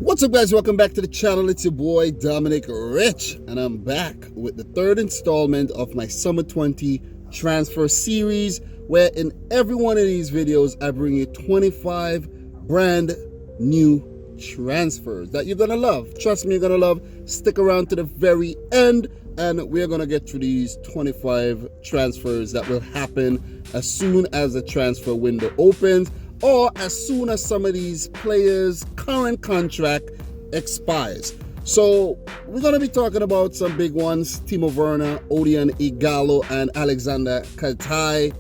What's up, guys? Welcome back to the channel. It's your boy Dominic Rich, and I'm back with the third installment of my Summer 20 transfer series, where in every one of these videos I bring you 25 brand new transfers that you're gonna love. Trust me, you're gonna love. Stick around to the very end, and we're gonna get through these 25 transfers that will happen as soon as the transfer window opens, or as soon as some of these players' current contract expires. So we're going to be talking about some big ones: Timo Werner, Odion Ighalo, and Alexander Kaltai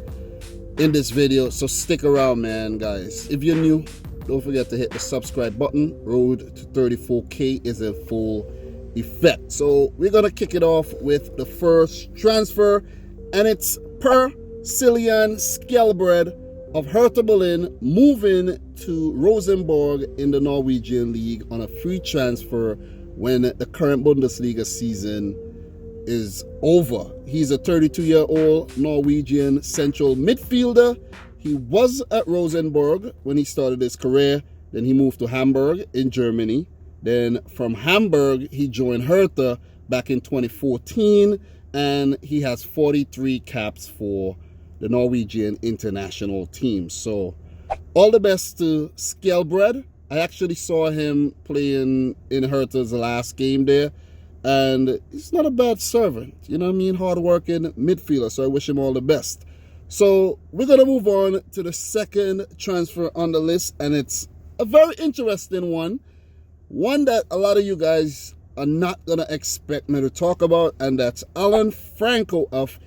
in this video. So stick around, man, guys. If you're new, don't forget to hit the subscribe button. Road to 34K is in full effect. So we're going to kick it off with the first transfer, and it's Skjelbred of Hertha Berlin moving to Rosenborg in the Norwegian League on a free transfer when the current Bundesliga season is over. He's a 32-year-old Norwegian central midfielder. He was at Rosenborg when he started his career. Then he moved to Hamburg in Germany. Then from Hamburg, he joined Hertha back in 2014, and he has 43 caps for the Norwegian international team. So all the best to Skjelbred. I actually saw him playing in Hertha's last game there, and he's not a bad servant. You know what I mean? Hard-working midfielder, so I wish him all the best. So we're going to move on to the second transfer on the list, and it's a very interesting one. One that a lot of you guys are not going to expect me to talk about, and that's Allan Franco of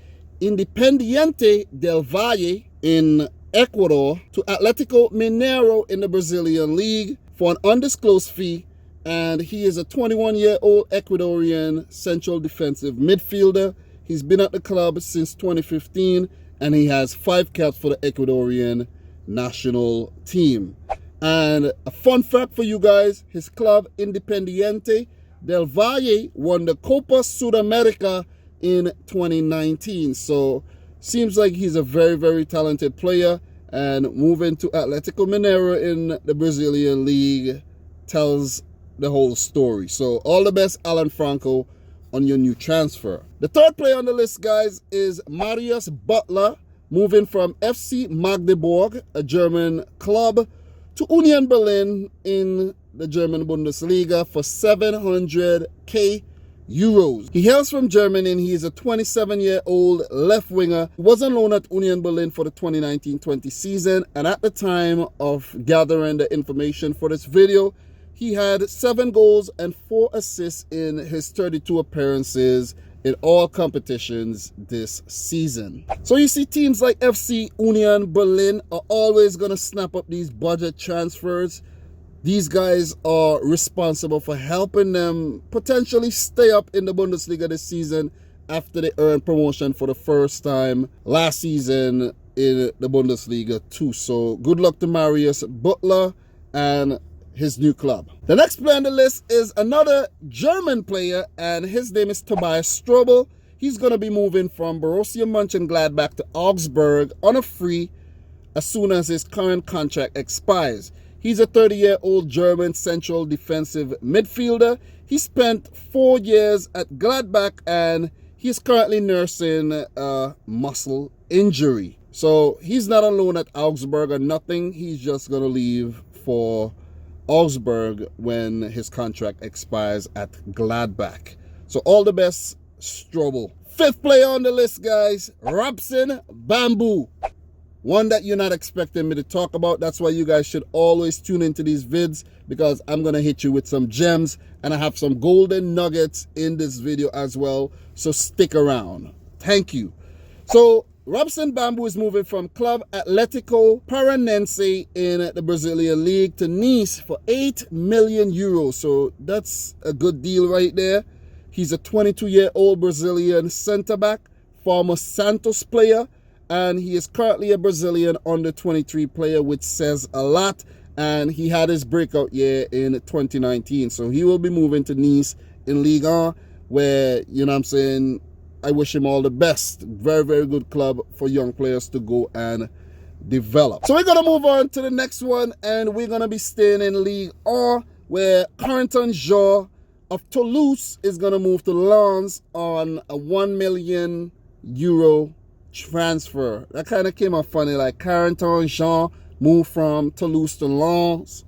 Independiente del Valle in Ecuador to Atletico Mineiro in the Brazilian League for an undisclosed fee. And he is a 21-year-old Ecuadorian central defensive midfielder. He's been at the club since 2015, and he has 5 caps for the Ecuadorian national team. And a fun fact for you guys: his club, Independiente del Valle, won the Copa Sudamerica in 2019. So seems like he's a very, very talented player, and moving to Atletico Mineiro in the Brazilian League tells the whole story. So all the best, Allan Franco, on your new transfer. The third player on the list, guys, is Marius Butler, moving from FC Magdeburg, a German club, to Union Berlin in the German Bundesliga for 700k euros. He hails from Germany, and he is a 27-year-old left winger who was on loan at Union Berlin for the 2019-20 season, and at the time of gathering the information for this video, he had 7 goals and 4 assists in his 32 appearances in all competitions this season. So you see, teams like FC Union Berlin are always going to snap up these budget transfers. These guys are responsible for helping them potentially stay up in the Bundesliga this season after they earned promotion for the first time last season in the Bundesliga too. So good luck to Marius Butler and his new club. The next player on the list is another German player, and his name is Tobias Strobl. He's going to be moving from Borussia Monchengladbach to Augsburg on a free as soon as his current contract expires. He's a 30-year-old German central defensive midfielder. He spent 4 years at Gladbach, and he's currently nursing a muscle injury. So he's not on loan at Augsburg or nothing. He's just going to leave for Augsburg when his contract expires at Gladbach. So all the best, Strobl. Fifth player on the list, guys, Robson Bambu. One that you're not expecting me to talk about. That's why you guys should always tune into these vids, because I'm going to hit you with some gems, and I have some golden nuggets in this video as well. So stick around. Thank you. So Robson Bambu is moving from club Atletico Paranaense in the Brazilian League to Nice for 8 million euros. So that's a good deal right there. He's a 22-year-old Brazilian centre-back, former Santos player, and he is currently a Brazilian under-23 player, which says a lot. And he had his breakout year in 2019. So he will be moving to Nice in Ligue 1, where, you know what I'm saying, I wish him all the best. Very, very good club for young players to go and develop. So we're going to move on to the next one, and we're going to be staying in Ligue 1 where Corentin Shaw of Toulouse is going to move to Lens on a €1 million transfer. That kind of came out funny, like Corentin Shaw moved from Toulouse to Lens.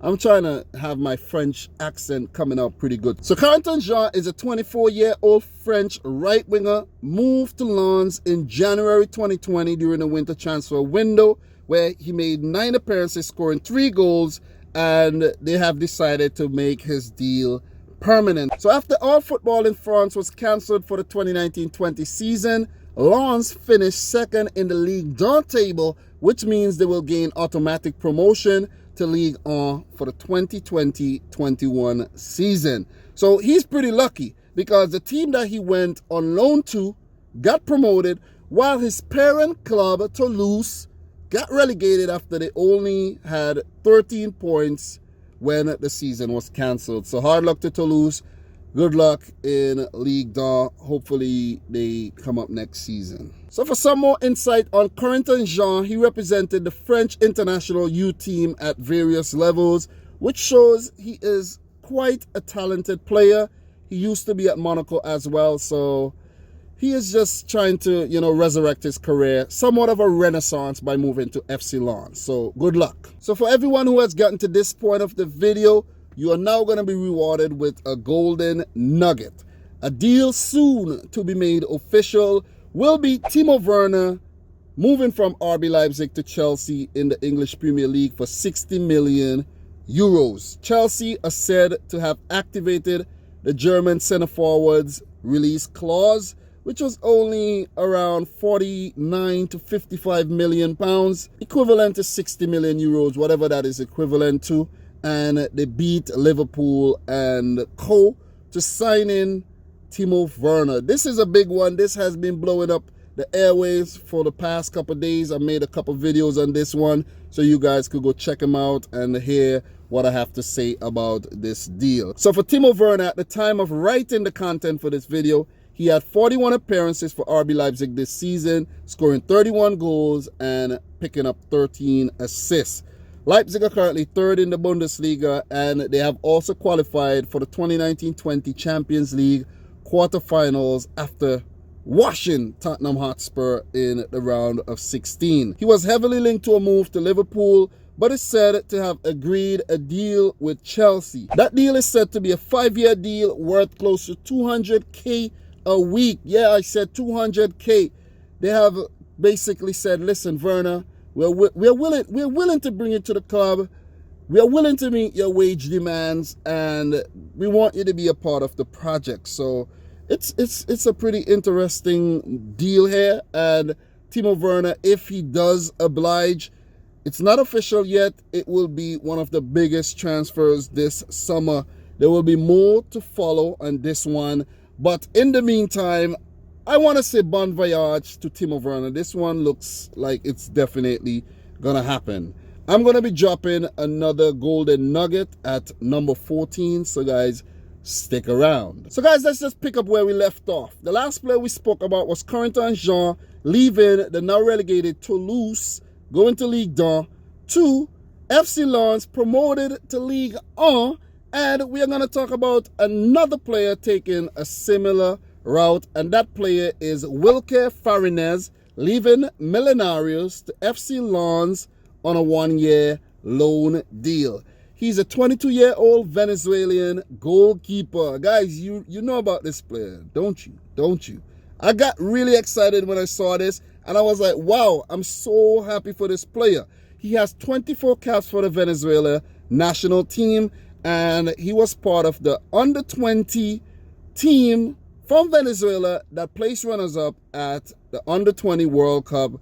I'm trying to have my French accent coming out pretty good. So Corentin Shaw is a 24-year-old French right winger, moved to Lens in January 2020 during the winter transfer window, where he made 9 appearances, scoring 3 goals, and they have decided to make his deal permanent. So after all football in France was cancelled for the 2019-20 season, Lens finished second in the Ligue 1 table, which means they will gain automatic promotion to Ligue 1 for the 2020-21 season. So he's pretty lucky because the team that he went on loan to got promoted, while his parent club, Toulouse, got relegated after they only had 13 points when the season was cancelled. So hard luck to Toulouse. Good luck in Ligue 1. Hopefully they come up next season. So for some more insight on Corentin Shaw, he represented the French international U team at various levels, which shows he is quite a talented player. He used to be at Monaco as well, so he is just trying to, resurrect his career, somewhat of a renaissance by moving to FC Lens. So good luck. So for everyone who has gotten to this point of the video, you are now going to be rewarded with a golden nugget. A deal soon to be made official will be Timo Werner moving from RB Leipzig to Chelsea in the English Premier League for €60 million. Chelsea are said to have activated the German centre-forward's release clause, which was only around 49 to 55 million pounds, equivalent to 60 million euros, whatever that is equivalent to. And they beat Liverpool and co to sign in Timo Werner. This is a big one. This has been blowing up the airwaves for the past couple of days. I made a couple of videos on this one, so you guys could go check them out and hear what I have to say about this deal. So for Timo Werner, at the time of writing the content for this video, he had 41 appearances for RB Leipzig this season, scoring 31 goals and picking up 13 assists. Leipzig are currently third in the Bundesliga, and they have also qualified for the 2019-20 Champions League quarterfinals after washing Tottenham Hotspur in the round of 16. He was heavily linked to a move to Liverpool, but is said to have agreed a deal with Chelsea. That deal is said to be a 5-year deal worth close to 200k a week. Yeah, I said 200k. They have basically said, listen, Werner, we're willing to bring you to the club. We are willing to meet your wage demands, and we want you to be a part of the project. So it's a pretty interesting deal here. And Timo Werner, if he does oblige, it's not official yet. It will be one of the biggest transfers this summer. There will be more to follow on this one. But in the meantime, I want to say bon voyage to Timo Werner. This one looks like it's definitely going to happen. I'm going to be dropping another golden nugget at number 14. So guys, stick around. So guys, let's just pick up where we left off. The last player we spoke about was Corentin Shaw leaving the now relegated Toulouse, going to Ligue 1, to FC Lens, promoted to Ligue 1. And we are going to talk about another player taking a similar route, and that player is Wilke Farinez, leaving Millonarios to FC Lens on a 1-year loan deal. He's a 22-year-old Venezuelan goalkeeper. Guys, you know about this player, don't you? Don't you? I got really excited when I saw this, and I was like, wow, I'm so happy for this player. He has 24 caps for the Venezuela national team, and he was part of the under-20 team from Venezuela that placed runners-up at the under-20 World Cup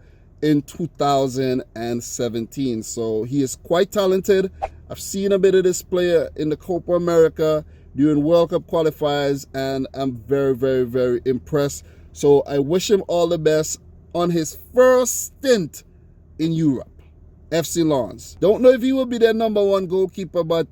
in 2017. So he is quite talented. I've seen a bit of this player in the Copa America during World Cup qualifiers, and I'm very, very, very impressed. So I wish him all the best on his first stint in Europe. FC Lens. Don't know if he will be their #1 goalkeeper, but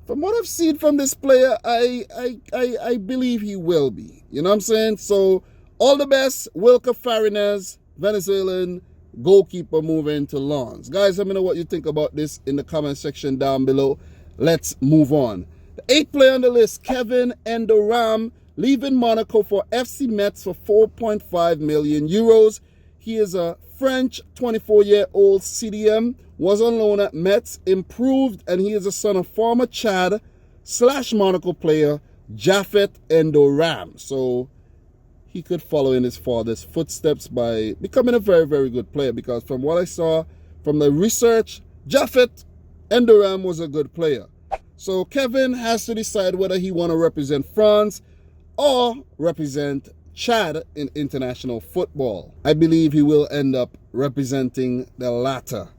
from what I've seen from this player, I believe he will be. You know what I'm saying? So all the best, Wilke Farinez, Venezuelan goalkeeper moving to Lens. Guys, let me know what you think about this in the comment section down below. let's move on. The 8th player on the list, Kevin Endoram, leaving Monaco for FC Metz for 4.5 million euros. He is a French 24-year-old CDM, was on loan at Metz, improved, and he is the son of former Chad/Monaco player Japhet Endoram. So he could follow in his father's footsteps by becoming a very, very good player, because from what I saw from the research, Japhet Endoram was a good player. So Kevin has to decide whether he want to represent France or represent Chad in international football. I believe he will end up representing the latter.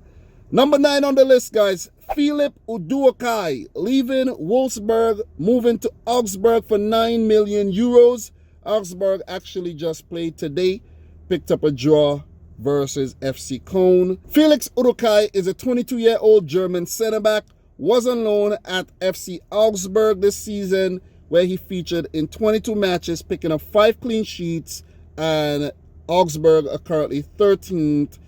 Number 9 on the list, guys, Philip Uduokai, leaving Wolfsburg, moving to Augsburg for 9 million euros. Augsburg actually just played today, picked up a draw versus FC Köln. Felix Uduokai is a 22-year-old German centre-back, was on loan at FC Augsburg this season, where he featured in 22 matches, picking up 5 clean sheets, and Augsburg are currently 13th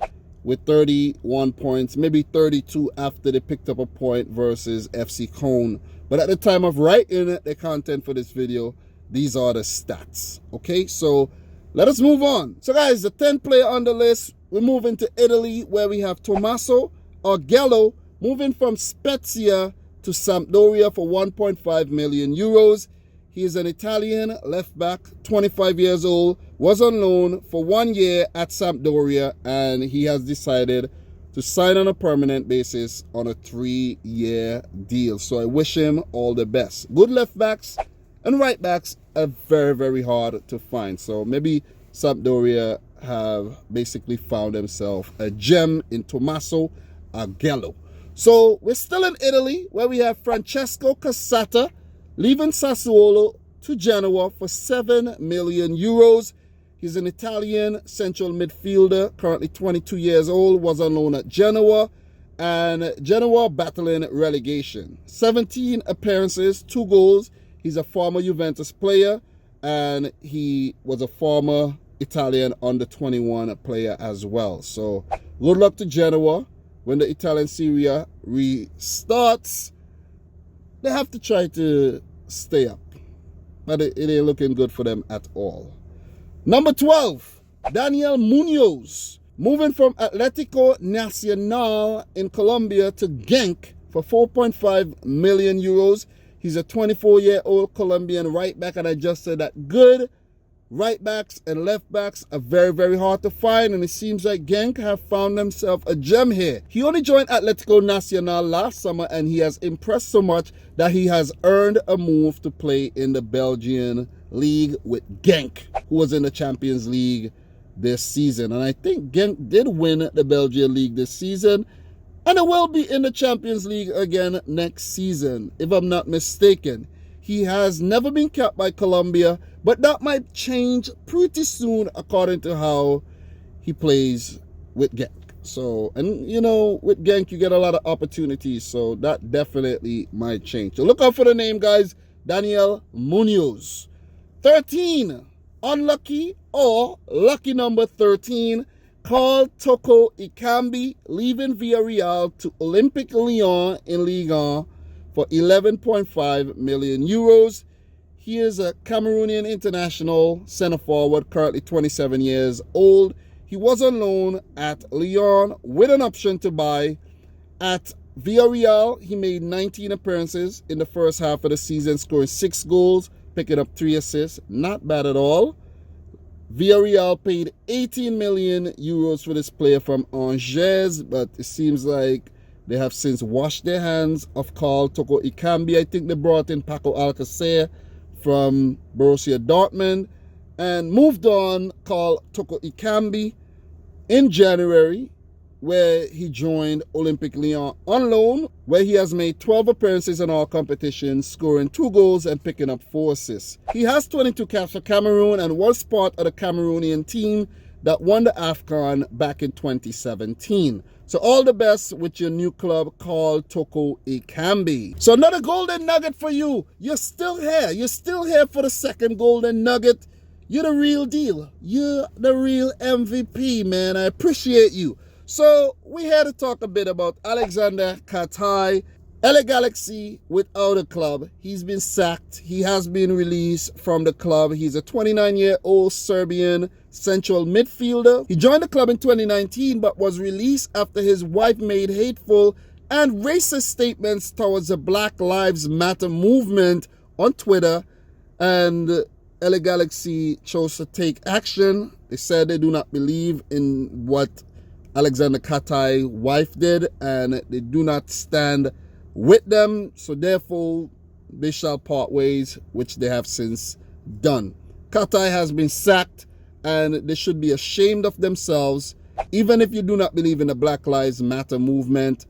with 31 points, maybe 32 after they picked up a point versus FC Köln. But at the time of writing the content for this video, these are the stats. Okay, so let us move on. So guys, the 10th player on the list, we're moving to Italy, where we have Tommaso Ighalo, moving from Spezia to Sampdoria for 1.5 million euros. He is an Italian left back, 25 years old, was on loan for 1 year at Sampdoria, and he has decided to sign on a permanent basis on a 3-year deal. So I wish him all the best. Good left backs and right backs are very, very hard to find. So maybe Sampdoria have basically found themselves a gem in Tommaso Ighalo. So we're still in Italy, where we have Francesco Cassata, leaving Sassuolo to Genoa for 7 million euros. He's an Italian central midfielder, currently 22 years old, was on loan at Genoa, and Genoa battling relegation. 17 appearances, 2 goals. He's a former Juventus player, and he was a former Italian under-21 player as well. So good luck to Genoa. When the Italian Serie A restarts, they have to try to stay up. But it ain't looking good for them at all. Number 12, Daniel Munoz, moving from Atletico Nacional in Colombia to Genk for 4.5 million euros. He's a 24-year-old Colombian right back, and I just said that good right backs and left backs are very, very hard to find, and it seems like Genk have found themselves a gem here. He only joined Atletico Nacional last summer, and he has impressed so much that he has earned a move to play in the Belgian league with Genk, who was in the Champions League this season. And I think Genk did win the Belgian league this season, and it will be in the Champions League again next season, if I'm not mistaken. He has never been capped by Colombia, but that might change pretty soon according to how he plays with Genk. So, and you know, with Genk, you get a lot of opportunities, so that definitely might change. So look out for the name, guys. Daniel Munoz. 13, unlucky or lucky number 13, Carl Toko Ikambi, leaving Villarreal to Olympique Lyon in Ligue 1 for 11.5 million euros. He is a Cameroonian international center forward, currently 27 years old. He was on loan at Lyon with an option to buy. At Villarreal, he made 19 appearances in the first half of the season, scoring 6 goals, picking up 3 assists. Not bad at all. Villarreal paid 18 million euros for this player from Angers, but it seems like they have since washed their hands of Carl Toko Ikambi. I think they brought in Paco Alcacer from Borussia Dortmund and moved on Carl Toko Ikambi in January, where he joined Olympique Lyon on loan, where he has made 12 appearances in all competitions, scoring 2 goals and picking up 4 assists. He has 22 caps for Cameroon and was part of the Cameroonian team that won the AFCON back in 2017. So all the best with your new club called Toko Ikambi. So another golden nugget for you. You're still here. You're still here for the second golden nugget. You're the real deal. You're the real MVP, man. I appreciate you. So we had to talk a bit about Alexander Katai LA Galaxy without a club. He's been sacked. He has been released from the club. He's a 29-year-old Serbian central midfielder. He joined the club in 2019 but was released after his wife made hateful and racist statements towards the Black Lives Matter movement on Twitter, and LA Galaxy chose to take action. They said they do not believe in what Alexander Katai's wife did, and they do not stand with them, so therefore they shall part ways, which they have since done. Katai has been sacked, and they should be ashamed of themselves. Even if you do not believe in the Black Lives Matter movement,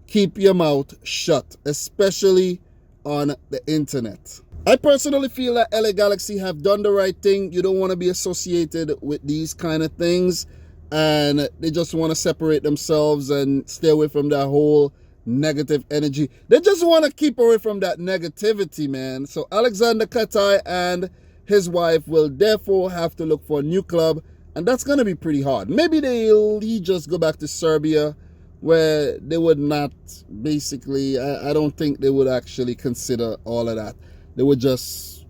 keep your mouth shut, especially on the internet. I personally feel that LA Galaxy have done the right thing. You don't want to be associated with these kind of things, and they just want to separate themselves and stay away from that whole negative energy. They just want to keep away from that negativity, man. So Alexander Katai and his wife will therefore have to look for a new club, and that's going to be pretty hard. Maybe he just go back to Serbia, where they would not, basically, I don't think they would actually consider all of that. They would just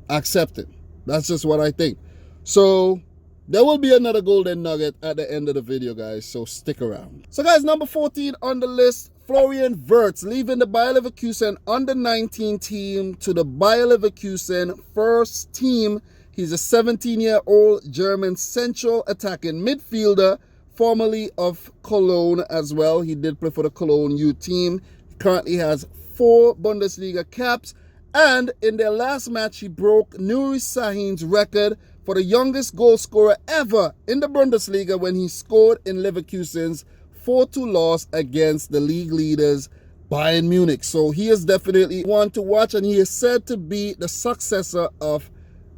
accept it. That's just what I think. So there will be another golden nugget at the end of the video, guys, so stick around. So guys, number 14 on the list, Florian Verts, leaving the Bayer Leverkusen under 19 team to the Bayer Leverkusen first team. He's a 17-year-old German central attacking midfielder, formerly of Cologne as well. He did play for the Cologne U team. He currently has 4 Bundesliga caps, and in their last match, he broke Nuri Sahin's record for the youngest goal scorer ever in the Bundesliga when he scored in Leverkusen's 4-2 loss against the league leaders Bayern Munich. So he is definitely one to watch, and he is said to be the successor of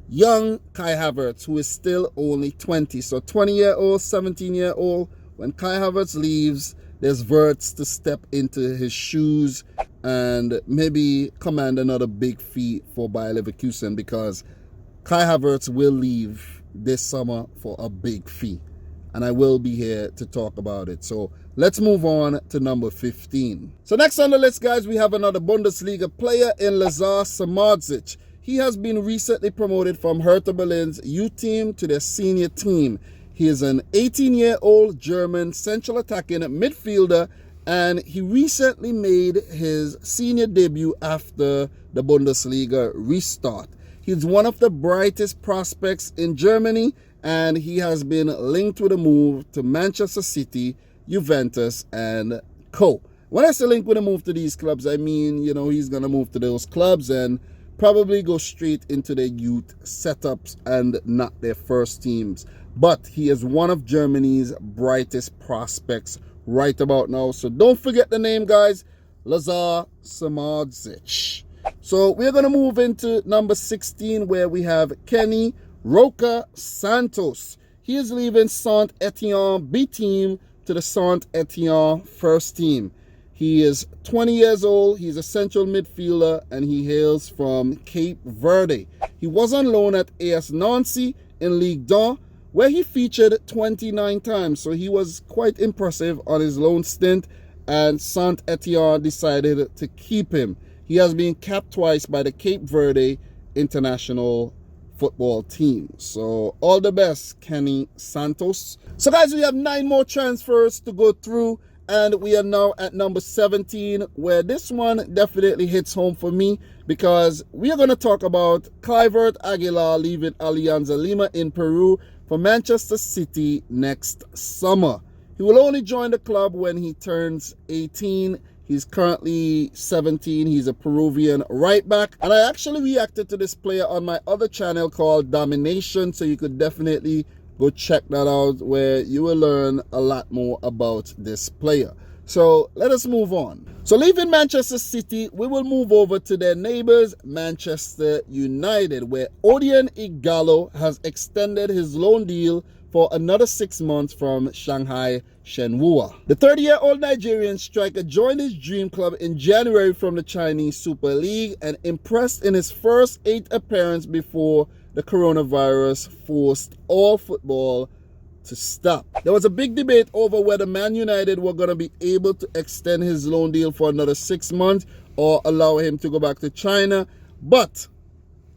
young Kai Havertz, who is still only 20. So 20-year-old, 17-year-old. When Kai Havertz leaves, there's Wirtz to step into his shoes and maybe command another big fee for Bayer Leverkusen, because Kai Havertz will leave this summer for a big fee, and I will be here to talk about it. So let's move on to number 15. So next on the list, guys, we have another Bundesliga player in Lazar Samardzic. He has been recently promoted from Hertha Berlin's youth team to their senior team. He is an 18-year-old German central attacking midfielder, and he recently made his senior debut after the Bundesliga restart. He's one of the brightest prospects in Germany, and he has been linked with a move to Manchester City, Juventus, and co. When I say linked with a move to these clubs, I mean, you know, he's going to move to those clubs and probably go straight into their youth setups and not their first teams. But he is one of Germany's brightest prospects right about now. So don't forget the name, guys, Lazar Samardzic. So we're going to move into number 16, where we have Kenny Roca Santos. He is leaving Saint-Etienne B team to the Saint-Etienne first team. He is 20 years old. He's a central midfielder, and he hails from Cape Verde. He was on loan at AS Nancy in Ligue 1, where he featured 29 times. So he was quite impressive on his loan stint, and Saint-Etienne decided to keep him. He has been capped twice by the Cape Verde international football team. So all the best, Kenny Santos. So guys, we have 9 more transfers to go through, and we are now at number 17, where this one definitely hits home for me, because we are going to talk about Kluivert Aguilar leaving Alianza Lima in Peru for Manchester City next summer. He will only join the club when he turns 18. He's currently 17. He's a Peruvian right back. And I actually reacted to this player on my other channel called Domination, so you could definitely go check that out, where you will learn a lot more about this player. So let us move on. So leaving Manchester City, we will move over to their neighbors, Manchester United, where Odion Ighalo has extended his loan deal for another 6 months from Shanghai Shenhua. The 30-year-old Nigerian striker joined his dream club in January from the Chinese Super League and impressed in his first 8 appearances before the coronavirus forced all football to stop. There was a big debate over whether Man United were going to be able to extend his loan deal for another 6 months or allow him to go back to China. But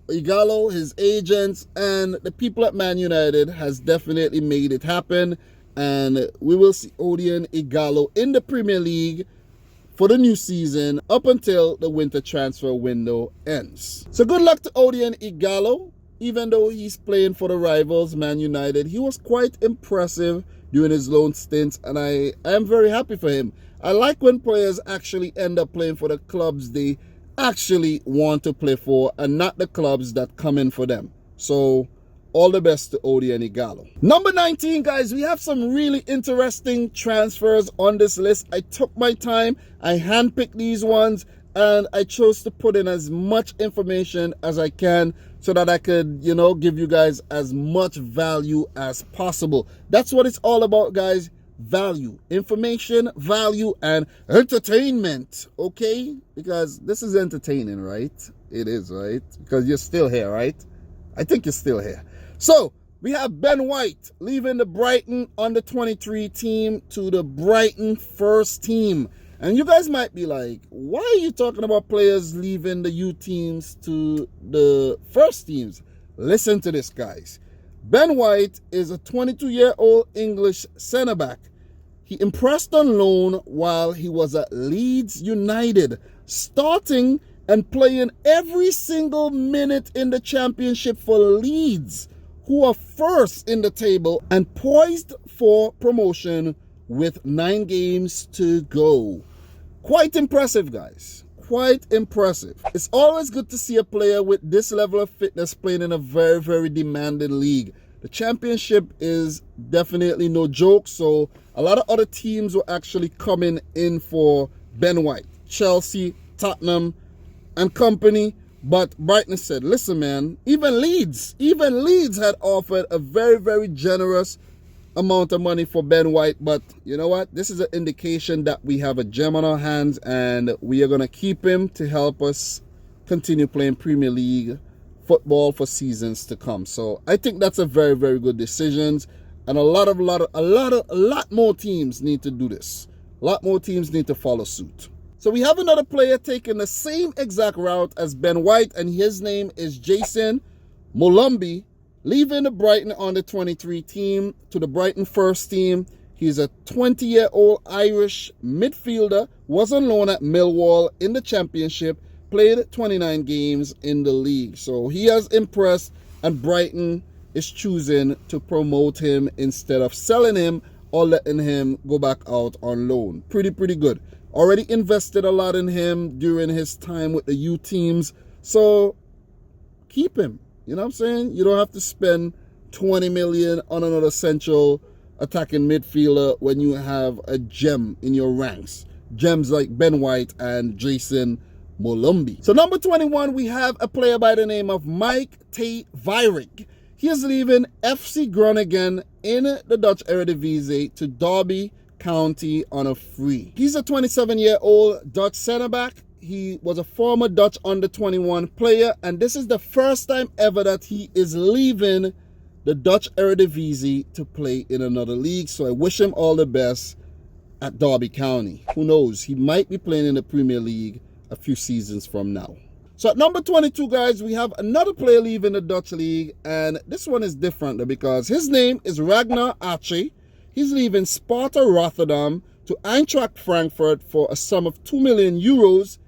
Ighalo, his agents, and the people at Man United has definitely made it happen. And we will see Odion Ighalo in the Premier League for the new season up until the winter transfer window ends. So good luck to Odion Ighalo. Even though he's playing for the rivals, Man United, he was quite impressive during his loan stints, and I am very happy for him. I like when players actually end up playing for the clubs they actually want to play for and not the clubs that come in for them. So all the best to Odion Ighalo. Number 19, guys, we have some really interesting transfers on this list. I took my time, I handpicked these ones, and I chose to put in as much information as I can so that I could, give you guys as much value as possible. That's what it's all about, guys. Value, information, value, and entertainment, okay? Because this is entertaining, right? It is, right? Because you're still here, right? I think you're still here. So, we have Ben White leaving the Brighton under-23 team to the Brighton first team. And you guys might be like, why are you talking about players leaving the U teams to the first teams? Listen to this, guys. Ben White is a 22-year-old English centre-back. He impressed on loan while he was at Leeds United, starting and playing every single minute in the Championship for Leeds, who are first in the table and poised for promotion with 9 games to go. Quite impressive, guys. Quite impressive. It's always good to see a player with this level of fitness playing in a very, very demanding league. The Championship is definitely no joke, so a lot of other teams were actually coming in for Ben White. Chelsea, Tottenham, and company. But Brighton said, listen, man, even Leeds had offered a very, very generous amount of money for Ben White. But you know what? This is an indication that we have a gem on our hands and we are going to keep him to help us continue playing Premier League football for seasons to come. So I think that's a very, very good decision. And a lot more teams need to do this. A lot more teams need to follow suit. So we have another player taking the same exact route as Ben White, and his name is Jason Molumby, leaving the Brighton under-23 team to the Brighton first team. He's a 20-year-old Irish midfielder, was on loan at Millwall in the Championship, played 29 games in the league. So he has impressed, and Brighton is choosing to promote him instead of selling him or letting him go back out on loan. Pretty good. Already invested a lot in him during his time with the U teams. So keep him. You know what I'm saying? You don't have to spend 20 million on another central attacking midfielder when you have a gem in your ranks. Gems like Ben White and Jason Molumby. So number 21, we have a player by the name of Mike T. Vierik. He is leaving FC Groningen in the Dutch Eredivisie to Derby County on a free. He's a 27-year-old Dutch centre-back. He was a former Dutch under-21 player, and this is the first time ever that he is leaving the Dutch Eredivisie to play in another league. So I wish him all the best at Derby County. Who knows? He might be playing in the Premier League a few seasons from now. So at number 22, guys, we have another player leaving the Dutch league, and this one is different because his name is Ragnar Archie. He's leaving Sparta Rotterdam to Eintracht Frankfurt for a sum of 2 million euros.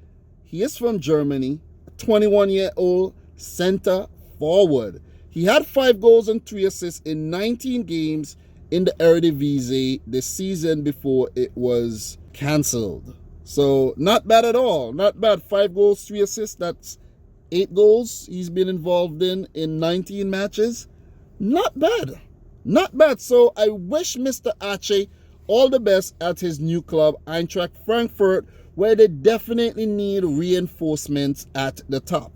He is from Germany, a 21-year-old center forward. He had 5 goals and 3 assists in 19 games in the Eredivisie this season before it was cancelled. So not bad at all. Not bad. 5 goals, 3 assists. That's 8 goals he's been involved in 19 matches. Not bad. Not bad. So I wish Mr. Archie all the best at his new club, Eintracht Frankfurt, where they definitely need reinforcements at the top.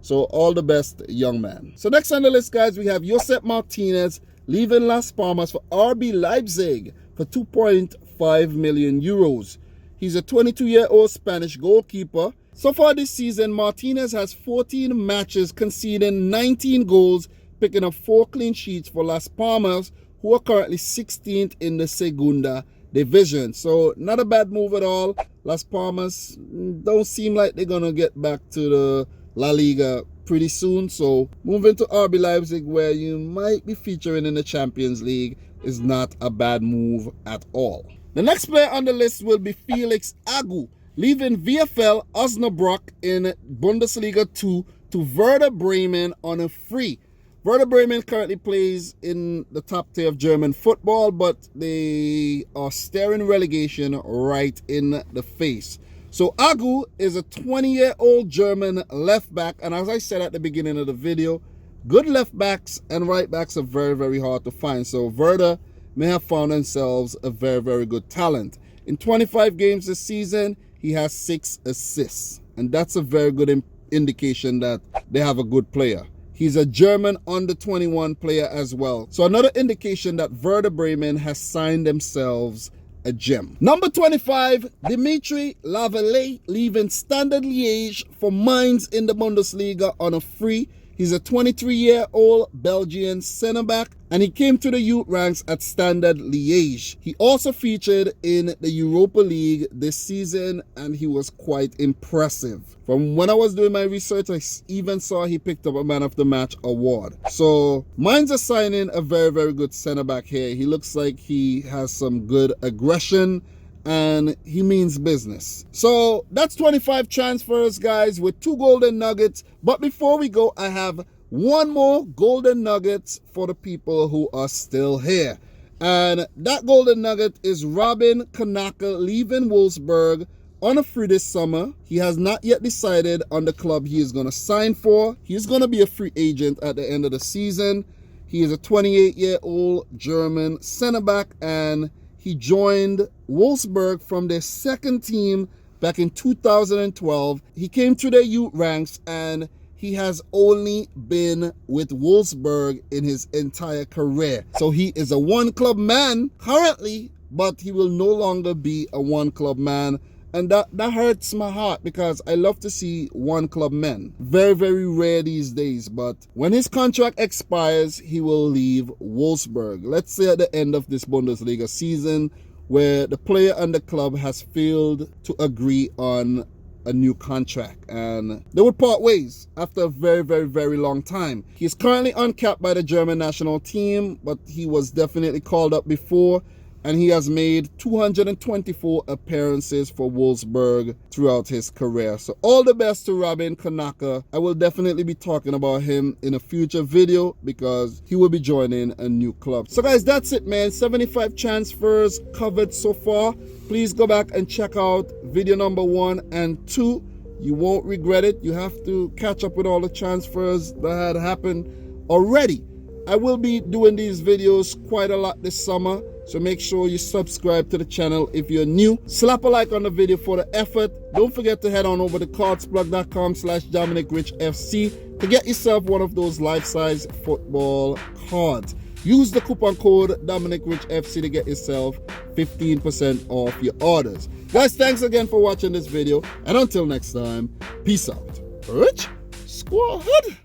So all the best, young man. So next on the list, guys, we have Josep Martinez leaving Las Palmas for RB Leipzig for 2.5 million euros. He's a 22-year-old Spanish goalkeeper. So far this season, Martinez has 14 matches, conceding 19 goals, picking up 4 clean sheets for Las Palmas, who are currently 16th in the Segunda Division. So not a bad move at all. Las Palmas don't seem like they're going to get back to the La Liga pretty soon. So moving to RB Leipzig, where you might be featuring in the Champions League, is not a bad move at all. The next player on the list will be Felix Agu, leaving VfL Osnabrück in Bundesliga 2 to Werder Bremen on a free. Werder Bremen currently plays in the top tier of German football, but they are staring relegation right in the face. So Agu is a 20-year-old German left back, and as I said at the beginning of the video, good left backs and right backs are very, very hard to find. So Werder may have found themselves a very, very good talent. In 25 games this season, he has 6 assists, and that's a very good indication that they have a good player. He's a German under-21 player as well. So another indication that Werder Bremen has signed themselves a gem. Number 25, Dmitri Vlaar, leaving Standard Liège for Mainz in the Bundesliga on a free. He's a 23-year-old Belgian centre-back, and he came to the youth ranks at Standard Liège. He also featured in the Europa League this season, and he was quite impressive. From when I was doing my research, I even saw he picked up a Man of the Match award. So Mainz are signing a very, very good centre-back here. He looks like he has some good aggression, and he means business. So that's 25 transfers, guys, with 2 golden nuggets. But before we go, I have one more golden nugget for the people who are still here. And that golden nugget is Robin Kanaka leaving Wolfsburg on a free this summer. He has not yet decided on the club he is going to sign for. He's going to be a free agent at the end of the season. He is a 28-year-old German centre-back, and he joined Wolfsburg from their second team back in 2012. He came to their youth ranks, and he has only been with Wolfsburg in his entire career. So he is a one-club man currently, but he will no longer be a one-club man. And that hurts my heart, because I love to see one-club men. Very, very rare these days. But when his contract expires, he will leave Wolfsburg. Let's say at the end of this Bundesliga season, where the player and the club has failed to agree on a new contract, and they would part ways after a very, very, very long time. He's currently uncapped by the German national team, but he was definitely called up before, and he has made 224 appearances for Wolfsburg throughout his career. So all the best to Robin Kanaka. I will definitely be talking about him in a future video, because he will be joining a new club. So guys, that's it, man. 75 transfers covered so far. Please go back and check out video number 1 and 2. You won't regret it. You have to catch up with all the transfers that had happened already. I will be doing these videos quite a lot this summer, so make sure you subscribe to the channel if you're new. Slap a like on the video for the effort. Don't forget to head on over to cardsplug.com/DominicRichFC to get yourself one of those life-size football cards. Use the coupon code DominicRichFC to get yourself 15% off your orders. Guys, thanks again for watching this video, and until next time, peace out. Rich Squad.